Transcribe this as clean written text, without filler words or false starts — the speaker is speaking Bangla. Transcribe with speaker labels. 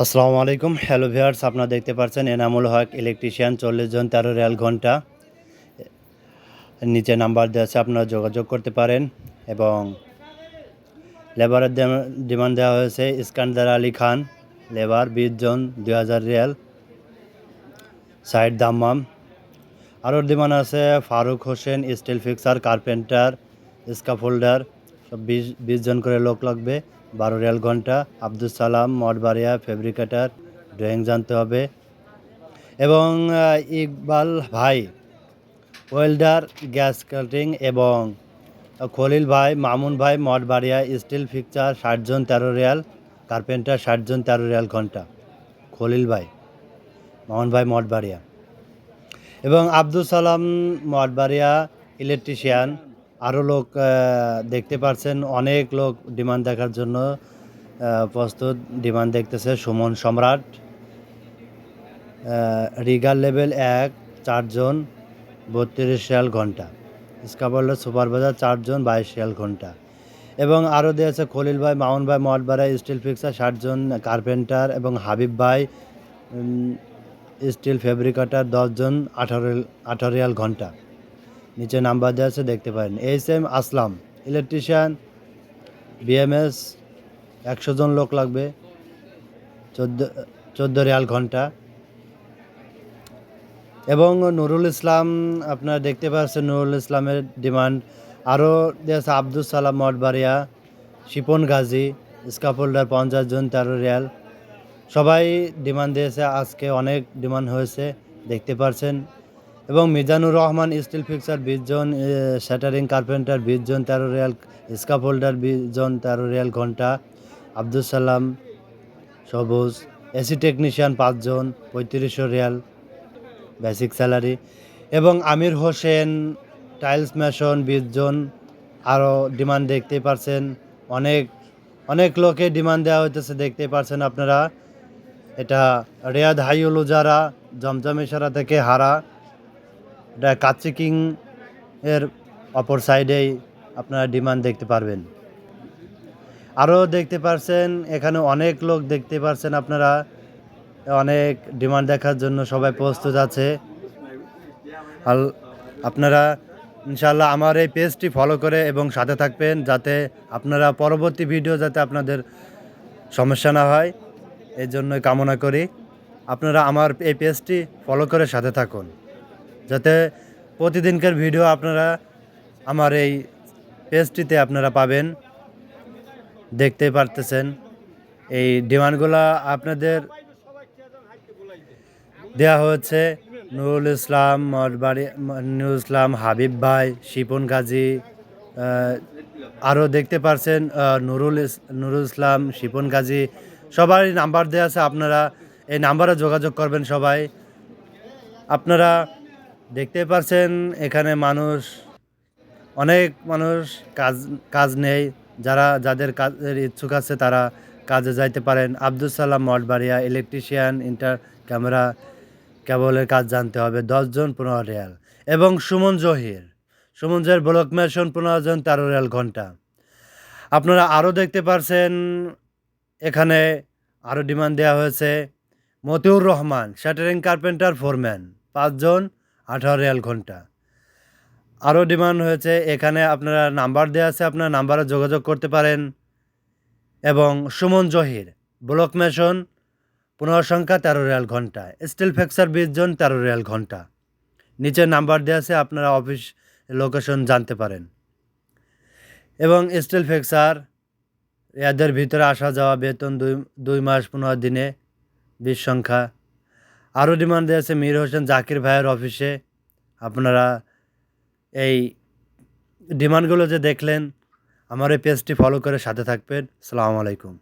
Speaker 1: আসসালামু আলাইকুম। হ্যালো ভিউয়ার্স, আপনারা দেখতে পাচ্ছেন এনামুল হক ইলেকট্রিশিয়ান 40 জন 13 রিয়াল ঘন্টা। নিচে নাম্বার দেওয়া আছে, আপনারা যোগাযোগ করতে পারেন। এবং লেবারের ডিমান্ড দেওয়া হয়েছে ইস্কান্দার আলী খান, লেবার 20 জন 2000 রিয়াল, সাইড দাম্মাম। আরও ডিমান্ড আছে Faruk Hossain, steel fixer, carpenter, scaffolder, সব 20 জন করে লোক লাগবে, 12 রিয়াল ঘন্টা। আব্দুল সালাম মঠবাড়িয়া, ফেব্রিকেটার, ড্রয়িং জানতে হবে। এবং ইকবাল ভাই ওয়েল্ডার, গ্যাস কাটিং। এবং খলিল ভাই, মামুন ভাই মঠবাড়িয়া, স্টিল ফিক্সার 60 জন 13 রিয়াল, কার্পেন্টার 60 জন 13 রিয়াল ঘন্টা। খলিল ভাই, মামুন ভাই মঠবাড়িয়া। এবং আব্দুল সালাম মঠবাড়িয়া ইলেকট্রিশিয়ান। আরও লোক দেখতে পাচ্ছেন, অনেক লোক ডিমান্ড দেখার জন্য প্রস্তুত, ডিমান্ড দেখতেছে। সুমন সম্রাট, রিগার লেভেল 1 4 জন 32 রিয়াল ঘন্টা। স্কাফোল্ডার সুপারভাইজার 4 জন 22 রিয়াল ঘন্টা। এবং আরও দিয়েছে খলিল ভাই, মামুন ভাই মঠবাড়িয়া, স্টিল ফিক্সার 60 জন, কার্পেন্টার। এবং হাবিব ভাই স্টিল ফেব্রিকেটার 10 জন 18 রিয়াল ঘন্টা। নিচে নাম্বার দেওয়া আছে, দেখতে পারেন। SM আসলাম ইলেকট্রিশিয়ান, BMS 100 জন লোক লাগবে, 14 রিয়াল ঘন্টা। এবং নুরুল ইসলাম, আপনারা দেখতে পাচ্ছেন নুরুল ইসলামের ডিমান্ড। আরও দিয়েছে আব্দুল সালাম মঠবাড়িয়া, শিপন গাজী, স্কাফোল্ডার 50 জন 13 রিয়াল। সবাই ডিমান্ড দিয়েছে, আজকে অনেক ডিমান্ড হয়েছে, দেখতে পাচ্ছেন। এবং মিজানুর রহমান স্টিল ফিক্সার 20 জন, শ্যাটারিং কার্পেন্টার 20 জন 13 রিয়াল, স্কাফোল্ডার 20 জন 13 রিয়াল ঘন্টা। আব্দুল সালাম সবুজ এসি টেকনিশিয়ান 5 জন 3500 রিয়াল বেসিক স্যালারি। এবং আমির হোসেন টাইলস মেশন 20 জন। আরও ডিমান্ড দেখতে পাচ্ছেন, অনেক অনেক লোকে ডিমান্ড দেওয়া হইতেছে, দেখতে পাচ্ছেন আপনারা। এটা রিয়াদ হাইউল উজারা, জমজম ইশারা থেকে হারা। এটা কাচ্চি কিং এর অপর সাইডেই আপনারা ডিমান্ড দেখতে পারবেন। আরও দেখতে পাচ্ছেন এখানে অনেক লোক দেখতে পাচ্ছেন আপনারা, অনেক ডিমান্ড দেখার জন্য সবাই প্রস্তুত আছে। আর আপনারা ইনশাআল্লাহ আমার এই পেজটি ফলো করে এবং সাথে থাকবেন, যাতে আপনারা পরবর্তী ভিডিও যাতে আপনাদের সমস্যা না হয়, এই জন্যই কামনা করি। আপনারা আমার এই পেজটি ফলো করে সাথে থাকুন, যাতে প্রতিদিনকার ভিডিও আপনারা আমার এই পেজটিতে আপনারা পাবেন। দেখতে পারতেছেন এই ডিমান্ডগুলো আপনাদের দেওয়া হয়েছে। নুরুল ইসলাম মঠবাড়ি, নুরুল ইসলাম, হাবিব ভাই, শিপন গাজী। আরও দেখতে পাচ্ছেন নুরুল ইসলাম, শিপন গাজী, সবাই নাম্বার দেওয়া আছে। আপনারা এই নাম্বারে যোগাযোগ করবেন সবাই। আপনারা দেখতে পাচ্ছেন এখানে অনেক মানুষ কাজ নেই, যাদের কাজের ইচ্ছুক আছে তারা কাজে যাইতে পারেন। Abdul Salam Mathbaria electrician, inter camera কেবলের কাজ জানতে হবে, 10 জন 15 রিয়াল। এবং সুমন জহির ব্লক মেশন 15 জন 13 রিয়াল ঘন্টা। আপনারা আরও দেখতে পাচ্ছেন এখানে আরও ডিমান্ড দেওয়া হয়েছে। Motiur Rahman shuttering carpenter foreman 5 জন 18 রিয়াল ঘন্টা। আরও ডিমান্ড হয়েছে এখানে, আপনারা নাম্বার দেওয়া আছে, আপনারা নাম্বারে যোগাযোগ করতে পারেন। এবং সুমন জহির ব্লক মেশন 15 সংখ্যা 13 রিয়াল ঘন্টা, স্টিল ফিক্সার 20 জন 13 রিয়াল ঘন্টা। নিচে নাম্বার দেওয়া আছে, আপনারা অফিস লোকেশন জানতে পারেন। এবং স্টিল ফিক্সার এদের ভিতরে আসা যাওয়া, বেতন 2 মাস 15 দিনে 20 সংখ্যা। আরও ডিমান্ড দেওয়া আছে মীর হোসেন জাকির ভাইয়ের অফিসে। আপনারা এই ডিমান্ডগুলো যে দেখলেন, আমার এই পেজটি ফলো করে সাথে থাকবেন। আসসালামু আলাইকুম।